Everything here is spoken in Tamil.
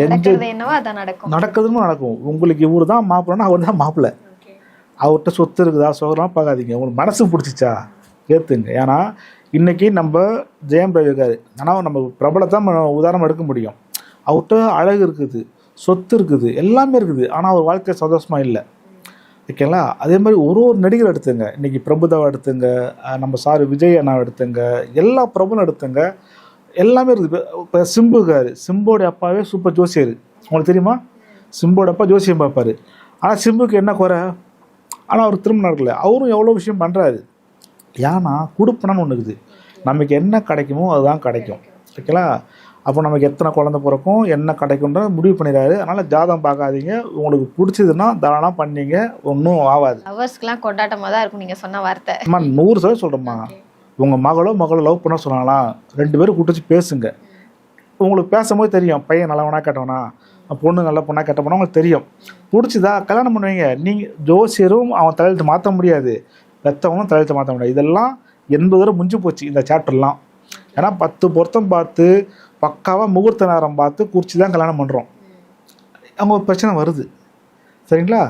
நடக்குதுன்னு நடக்கும். உங்களுக்கு இவரு தான் மாப்பிள்ளனா அவர் தான் மாப்பிள்ளை. அவர்கிட்ட சொத்து இருக்குதா சோகலாம் பார்க்காதீங்க. உங்களுக்கு மனசு பிடிச்சிச்சா ஏற்றுங்க. ஏன்னா இன்றைக்கி நம்ம ஜெயம் ரவி இருக்காரு, ஆனால் நம்ம பிரபலத்தான் உதாரணம் எடுக்க முடியும். அவர்கிட்ட அழகு இருக்குது, சொத்து இருக்குது, எல்லாமே இருக்குது, ஆனால் அவர் வாழ்க்கை சந்தோஷமாக இல்லை. ஓகேங்களா? அதே மாதிரி ஒரு நடிகர் எடுத்துங்க, இன்றைக்கி பிரபுதாவை எடுத்துங்க, நம்ம விஜய் அண்ணாவை எடுத்துங்க, எல்லா பிரபலம் எடுத்துங்க, எல்லாமே இருக்குது. இப்போ சிம்பு இருக்காரு, சிம்போடைய அப்பாவே சூப்பர் ஜோசியர். உங்களுக்கு தெரியுமா? சிம்போட அப்பா ஜோசியம் பார்ப்பார். ஆனால் சிம்புக்கு என்ன குறை? ஆனால் அவர் திரும்ப நடக்கல. அவரும் எவ்வளோ விஷயம் பண்ணுறாரு. ஏன்னா கொடுப்பனான்னு ஒன்று இருக்குது. நமக்கு என்ன கிடைக்குமோ அதுதான் கிடைக்கும். ஓகேங்களா? அப்போ நமக்கு எத்தனை குழந்தை பிறக்கும், என்ன கிடைக்குன்ற முடிவு பண்ணிடுறாரு. அதனால் ஜாதகம் பார்க்காதீங்க. உங்களுக்கு பிடிச்சதுன்னா தாராளம் பண்ணீங்க, ஒன்றும் ஆகாது. லவர்ஸ்க்குலாம் கொண்டாட்டமாக தான் இருக்கும் நீங்கள் சொன்ன வார்த்தை. அம்மா 100% சொல்கிறேம்மா. உங்கள் மகளோ லவ் பண்ண சொன்னாங்களா, 2 பேரும் கூட்டிச்சு பேசுங்க. உங்களுக்கு பேசும்போது தெரியும் பையன் நல்லவனா கெட்டவனா, பொண்ணு நல்ல பொண்ணா கெட்ட பொண்ணா உங்களுக்கு தெரியும். பிடிச்சிதா கல்யாணம் பண்ணுவீங்க. நீங்கள் ஜோசியரும் அவன் தலையெழுத்து மாற்ற முடியாது, பெற்றவங்களும் தலையெழுத்து மாற்ற முடியாது. இதெல்லாம் 80 தடவை முடிஞ்சு போச்சு இந்த சாப்டர்லாம். ஏன்னா 10 பொருத்தம் பார்த்து பக்காவாக முகூர்த்த நேரம் பார்த்து குறித்து தான் கல்யாணம் பண்ணுறோம். அவங்க பிரச்சனை வருது. சரிங்களா?